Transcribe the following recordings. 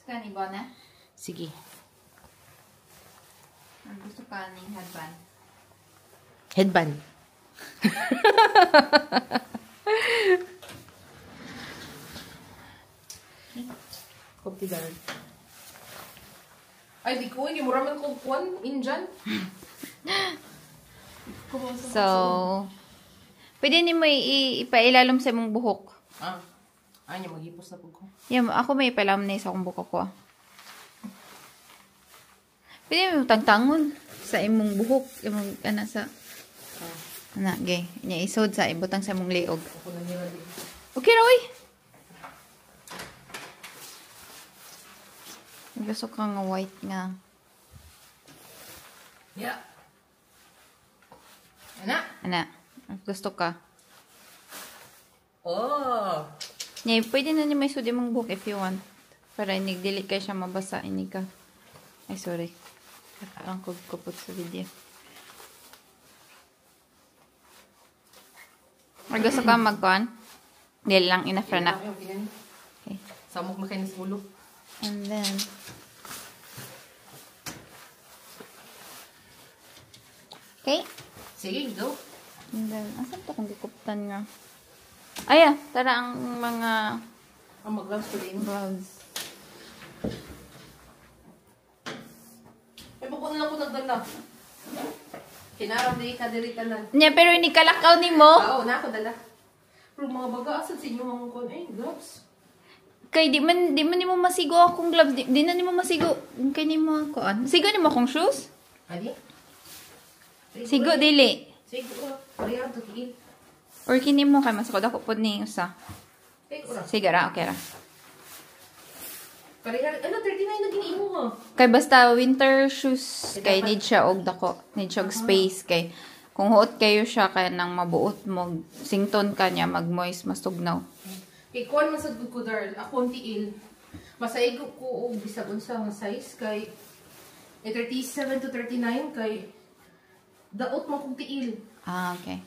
Kani ba na? Sige. Ang gusto ka ng headband. Headband. Kopi dahil. Ay, di ko. Hindi mo raman kong kuwan. Injan. So, pwede ni mo ipailalom sa mong buhok. Ah. Ay, niya maghipos na po ko. Yeah, ako may ipailalom na isa akong buhok ko. Pwede mo tangtangon sa imong buhok. Imong, sa... gay. Niya isod sa ibutang sa imong liog. Ako na nila din. Okay, Roy. Gusto ka nga white nga. Yeah. Ana. Gusto ka. Oh. Yeah, pwede na ni may sudi mong buhok if you want. Para inigdili kay siya mabasa. Ini ka. Ay, sorry. Ang kupot sa video. Or gusto ka magkuhan? Dili lang enough na. Okay. Samok na kayo sa ulo. And then... Okay? Sige, go. And then, asan to kung gikuputan nga? Ay, tara ang mga... Ang mag-gloves ko din. Gloves. Eh, bako na lang ko nagdala. Kinarap di ka diri tanan. Nya, pero ini kalakaw ni mo. Oo, na ako dala. Pero mga baga, asan sa inyo mga kon? Eh, gloves. Kay di man ni mo masigo akong gloves. Di na ni mo masigo. Kay ni mo ako. Sigo ni mo akong shoes? Adi? Sigo, dili. Sigo, parehang to tiil. Or kini mo kay masakod ako po ni usa. Sigo ra. Sige ra, okay ra. Parehang, 39 na giniimo ha. Kay basta winter shoes kay need siya og dako, need siya og space kay kung huot kayo siya kay nang mabuot mo sington ka niya mag-moist masugnaw. Kay kuan man sad ko dar, ako ang tiil. Masaigo ko og bisag unsa nga size kay 37 to 39 kay daot mo kong tiil. Ah, okay.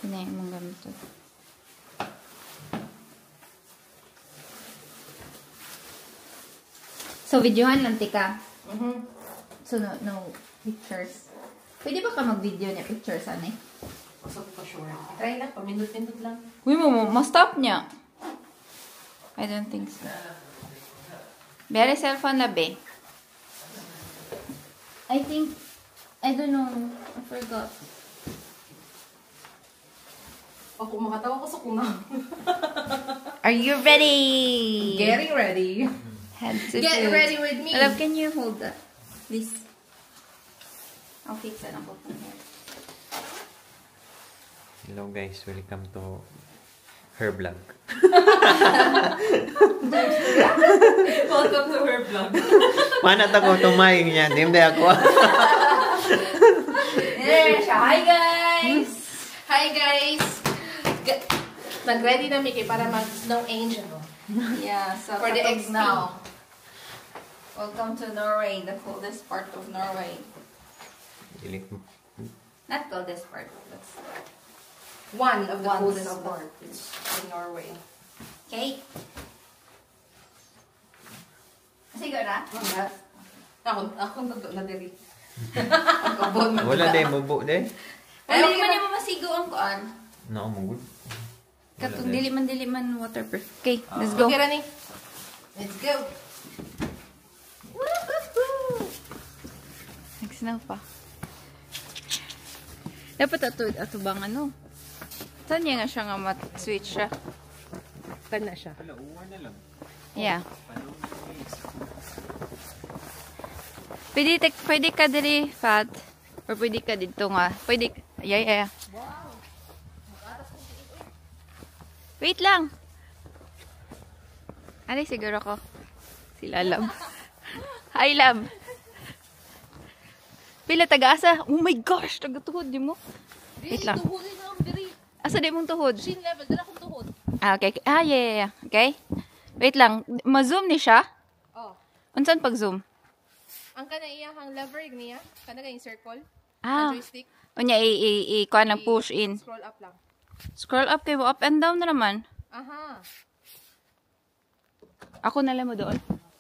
Kini mong gamit. So, videohan lang tika. So, no pictures. Pwede ba ka mag-video niya pictures, ane? Pasok ko sure. Try na, pamindot-pindot lang. Uy, ma-stop niya. I don't think so. Very cellphone na, be. I don't know. I forgot. Ako, makatawa ko sa kuna. Are you ready? Getting ready. Get ready with me. Love, can you hold that? Please. I'll fix it. I'll put it here. Hello guys, welcome to her vlog. Welcome to her vlog. Mana ko tumayo niya, di ako. There siya. Hi guys! Hi guys! Nag-ready na Mickey para mag-snow angel. Yeah, so for the eggs now. Welcome to Norway, the coldest part of Norway. Not coldest part. That's one of the One coldest of the- parts in Norway. okay. Siguro na? Ako nag-nadiri. Wala din, mubo din. Wala naman yung masigo ang kuan. No, mugod. Katong dili man waterproof. Okay, let's go. Okay, Rani. Let's go. Nag-snow pa. Dapat ato bang ano? Saan niya nga siya nga mat-switch siya? Kana siya. Uwan na lang. Yeah. Pwede ka diri fat. Or pwede ka dito nga. Pwede. Yeah. Wait lang. Alay, siguro ko. Sila love. Hi, love. Pila taga-asa? Oh my gosh, taga-tuhod di mo. Wait lang. Tuhudin na ang diri. Asa di mong tuhod? Shin level, dala kong tuhod. Ah, okay. Ah, yeah. Okay. Wait lang. Ma-zoom ni siya? Oh. Unsan pag-zoom? Ang kana iyahang lever niya, kana kay circle, Ah. joystick, Unya, kuha ng push in. scroll up lang. Scroll up kayo. Up and down na naman. Aha. Ako na lang mo doon.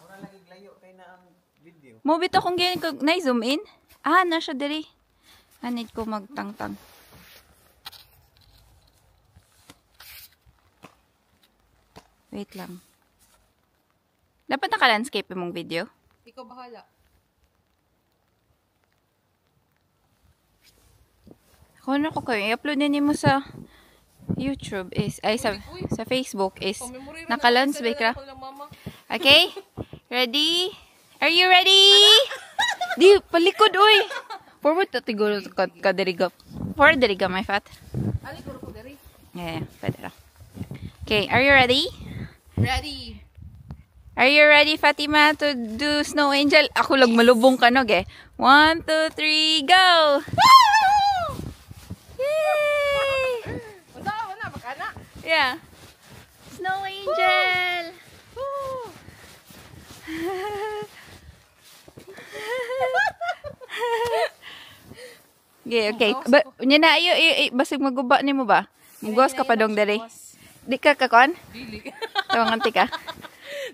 Ora lagi layo kay na ang video. Mo bitaw kung ganyan ko na zoom in. Ah, na siya diri. Need ko magtangtang. Wait lang. Dapat naka-landscape mong video. Ikaw bahala. Kung ano ko kayo, i-upload na mo sa YouTube is, ay sa Facebook is naka-landscape ka. Okay? Ready? Are you ready? Di, palikod, uy. Forward to tiguro ka diriga. Forward diriga, my fat. Ali, kuro ko dari. Yeah, pwede lang. Okay, are you ready? Ready. Are you ready, Fatima, to do Snow Angel? Ako lang malubong ka, nog eh. 1, 2, 3, go! Yay! Unsa ka na, makana? Yeah. Snow Angel! Okay. Nya na ayo basig maguba nimo ba? Mugos ka pa dong dali. Di ka kakon? Dili. Tawangan ti ka.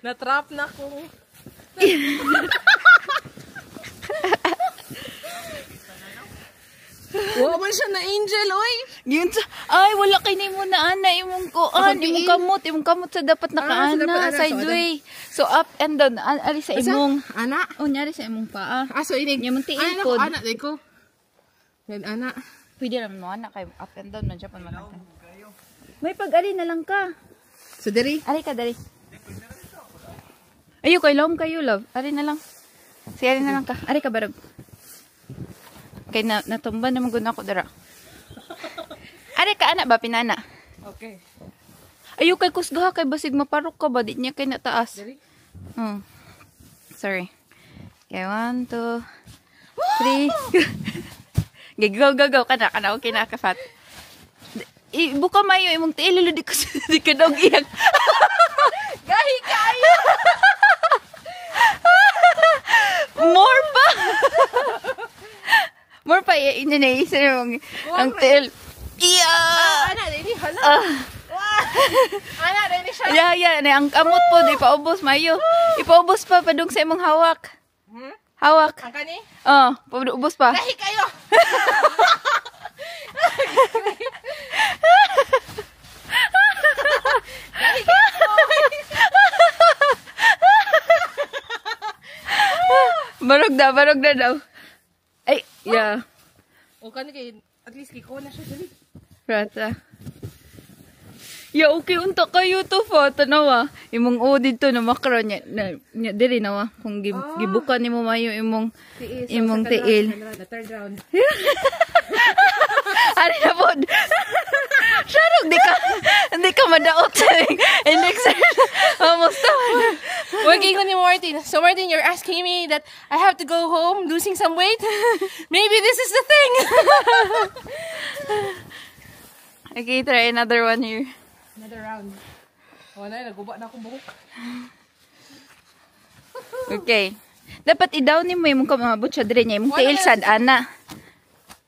Na-trap na ko. Wa man siya na angel, oy. Yun sa, ay wala kay nimo na ana imong kuan, imong kamot sa dapat nakaana sideway. So up and down ali sa imong Ana. nyari sa imong paa. So inig. Imong tiil Ana pod. ko, ana day ko. Yan ana. Pwede naman mo ana kay up and down man siya pa makita. May pag-ari na lang ka. So diri. Ari ka dali. Ayo kay lom kayo love. Ari na lang. Ari na lang ka. Ari ka barog. Kay natumba na magud ako dara. Ari ka ana ba pinana? Okay. Ayo kay kusgaha kay basig maparok ka ba di niya kay nataas. Diri. Sorry. Okay, 1, 2, 3. Go. Kana okay na ka fat. Ibuka mayo imong tiil di ko di ka daw iyak. Gahi kayo. More pa ininaisa yung ang tiil. Iya. Ana diri hala. Ana diri siya. Yeah, ang kamot po di paubos mayo. Ipaubos pa padung sa imong hawak. Hawak. Ang kani? Paubos pa. Gahi kayo. Barog na daw. Ay, yeah. O kani kay at least kay ko na siya dali. Rata. Ya, okay unta kayo to fa tanawa. Imong dito na makro nya diri nawa kung gibuka nimo mayo imong tiil. The third round. Ari na pod. Sharog di ka madaot sa next almost Working on you, Martin. So Martin, you're asking me that I have to go home losing some weight? Maybe this is the thing. Okay, try another one here. Another round. Wala, naguba na akong buhok. Okay. Dapat i-down ni mo yung kamabot siya diri niya. Yung tiil sad, ana.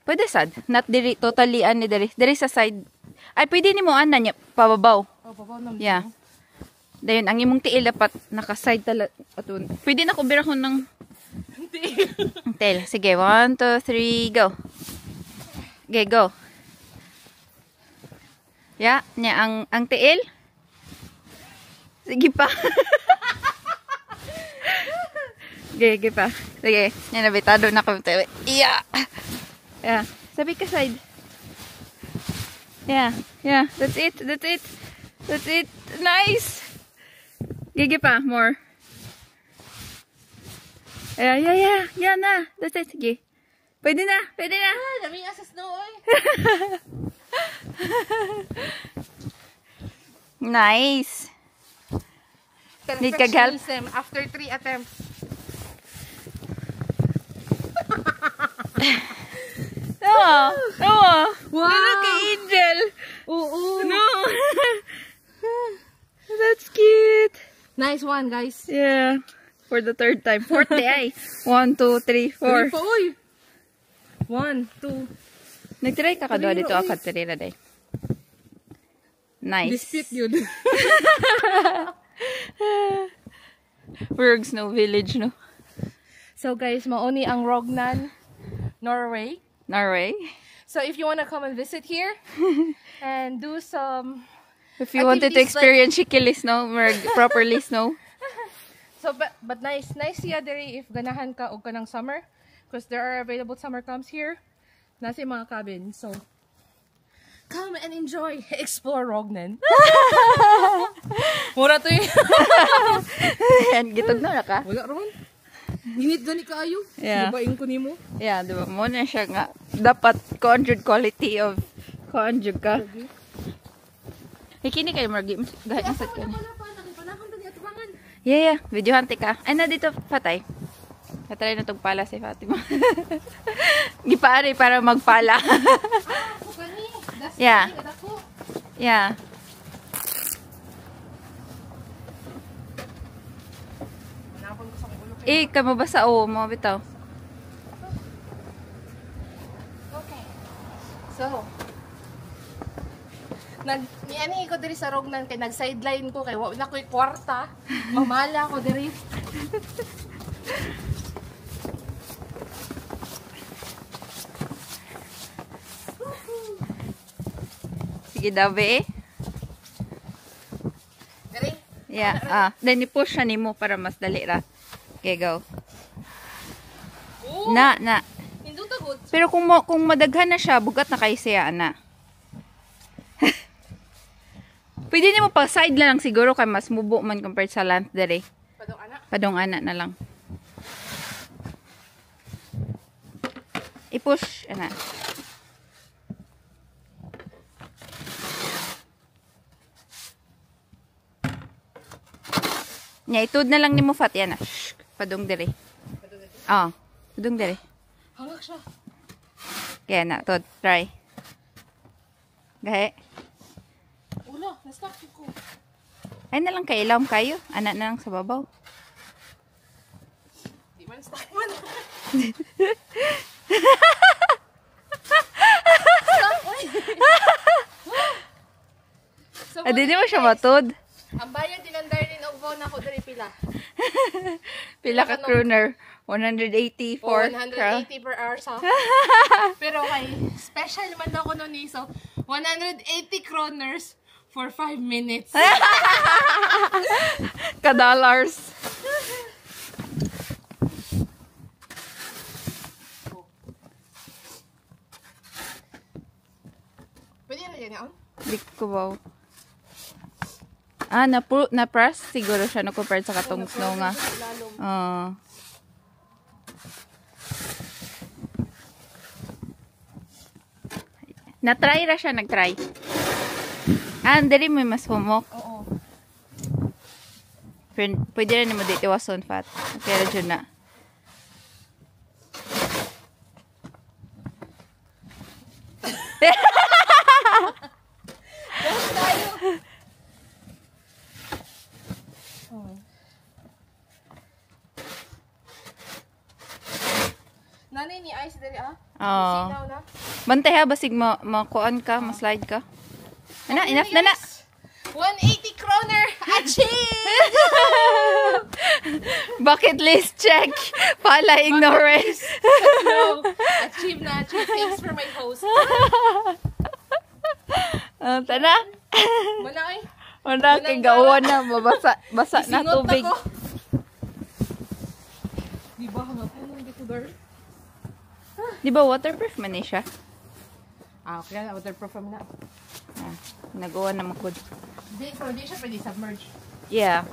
Pwede sad. Not diri, totally ani diri. Diri sa side. Ay, pwede ni mo ana niya. Pababaw. Pababaw naman. Yeah. Dayon, ang imong tiil dapat naka-side talaga. Pwede na kubira ko ng tiil. Sige, 1, 2, 3, go. Okay, go. Yeah, niya ang tiil. Sige pa. Sige pa. Sige, niya nabitado na ko. Yeah. Yeah. Sabi ka side. Yeah. That's it. Nice. Sige pa, more. Yeah na. That's it. Sige. Pwede na. Dami nga sa snow, oy. Nice. Need ka help? After 3 attempts. No. Wow. Look at Angel. Oo. No. That's cute. Nice one, guys. Yeah. For the third time. Fourth day. 1, 2, 3, 4. Uy. 1, 2. Nagtry ka doon dito ako tirira day. Nice. Dispute yun. Berg Snow Village, no? So guys, mauni ang Rognan, Norway. Norway. So if you wanna come and visit here and do some If you wanted to experience shikili snow, Merg, properly snow. so but nice siya diri if ganahan ka og kanang summer because there are available summer camps here. Nasa yung mga cabin. So come and enjoy, explore Rognan. Mura to yun. Yan, gitog na ka. Wala ron. Init gani kaayo. Yeah. Babain ko nimo. Yeah, diba? Mo na siya nga. Dapat conjured quality of conjug ka. Kini kayo, Margie. Gahit na sa kanya. Yeah. Video hante ka. Ay na dito, Fatay. Patry na itong pala si Fatima. Gipaari para magpala. Yeah. Yeah. Ka mabasa o mo bitaw. Okay. So, niani ko diri sa Rognan kay nag-sideline ko kay wa na ko'y kwarta. Mamala ko diri. Sige daw be. Diri. Yeah. Then i-push siya nimo para mas dali ra. Okay, go. Na. Hindi tagod. Pero kung madaghan na siya, bugat na kay siya, ana. Pwede nimo pa side lang siguro kay mas mubo man compared sa length dere. Padong ana na lang. I-push, ana. Nya, itud na lang nimo Fat, yan na. Padong dere. Padong dere. Hangak siya. Kaya na, Tod, try. Gahe. Ulo, na-stuck ko. Ay na lang kay ilawom kayo. Anak na lang sa babaw. Di man stuck man. So, Adi di mo siya matod. ang bayad dinandar din og phone ako diri pila. Pila ka crooner. 180 for 180 per hour sa. Pero kay special man ako no ni so 180 kroners for 5 minutes. Ka-dollars. Pwede na yan yun? Di ko ba. Na-press siguro siya no compared sa katong snow nga. Na-try ra siya, nag-try. Dali mo mas humok. Oo. Pwede rin mo dito wason Fat. Okay, ra dyan na. Nanay ni Ice dali Oo. Sinaw na. Bantay ha, basig makuan ka, ma-slide ka. Ano, enough na na. 180 kroner! Achieve! Bucket list check. Pala ignorance. No. Achieve na achieve. Thanks for my host. Tana. Manay. Wala, kay gawa na. Basa na Isingot tubig. ako. Di ba hangapon dito girl? Di ba waterproof man eh siya? Okay na. Waterproof na. Nagawa na makod. Hindi siya pwede submerge. Yeah.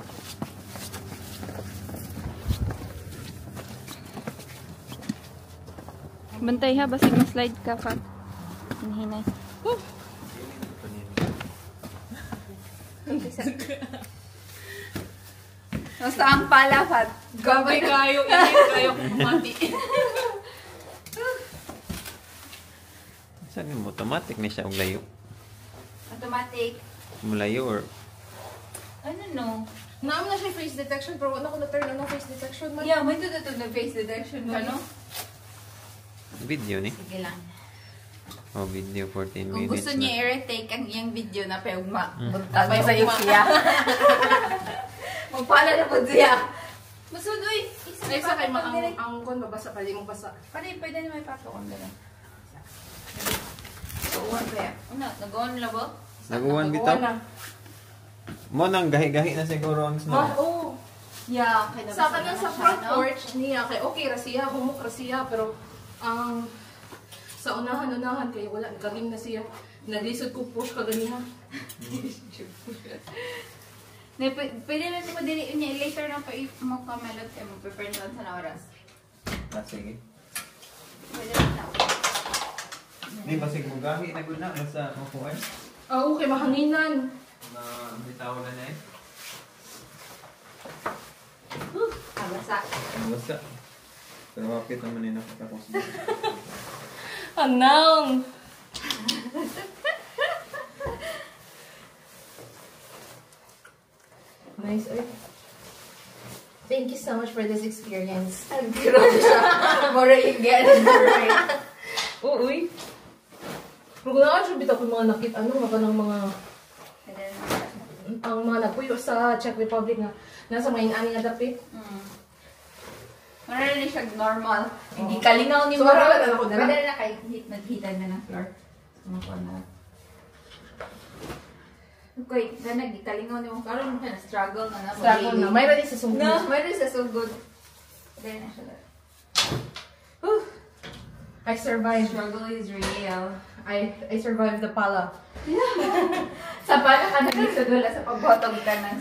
Bantay ha, basig ma-slide ka pa. Hinahinay. Basta ang pala, Fat. Gabay kayo. Init kayo mati. Saan mo? Automatic na siya ang layo. Automatic. Malayo or... Ano no? Naam na siya face detection pero wala ko na-turn on face detection man. Yeah, may tututog na face detection ka, no? Video ni? Sige lang. Oh, video 14 Kung minutes gusto na. niya i-retake ang iyang video na peugma, buntag sa iyo siya. Magpala na po siya. Masud, uy! Ay, sa kay ang kon mabasa pa, di mo basa. Pwede na may pato kong dala. So, uwan pa yan. Ano, nag-on na ba? Naguwan bitaw. na. Mo nang gahi-gahi na siguro ang snow. Oo. Yeah, Sa kanang sa front porch niya, kay okay ra siya, humok ra siya, pero ang sa unahan kay wala, nagkaging na siya. Naglisod ko push ka ganiha. Pwede na ito madili niya. Later na pa mo kamalot kayo. Mag-prepare sa oras. Ah, sige. Pwede na. Di ba sig mo gahi na gud na sa makuan? Oo, kay mahanginan. Na bitaw na na eh. Basa. Basta. Pero mapit naman ni nakatapos. Anong! Nice. Thank you so much for this experience. Ang giro siya. Mura yung gano'n. Oo, uy. Kung na siya bitaw kung mga nakita, ano, mga kanang mga ang mga nagpuyo sa Czech Republic na nasa may ani nga dapit. Mura rin siya normal. Hindi kalingaw ni So, Mura. wala na ako dala? Pwede na kahit naghitan na ng floor. Sumakuha na. Okay, sana nagkalingaw ni Mura. Karoon siya na struggle na na. Struggle na. Mayroon din sa sungkod. No, mayroon sa sugod. Pwede na siya. I survived. Struggle is real. I survived the pala. Sa pala ka naglisod wala sa pagbotog ka ng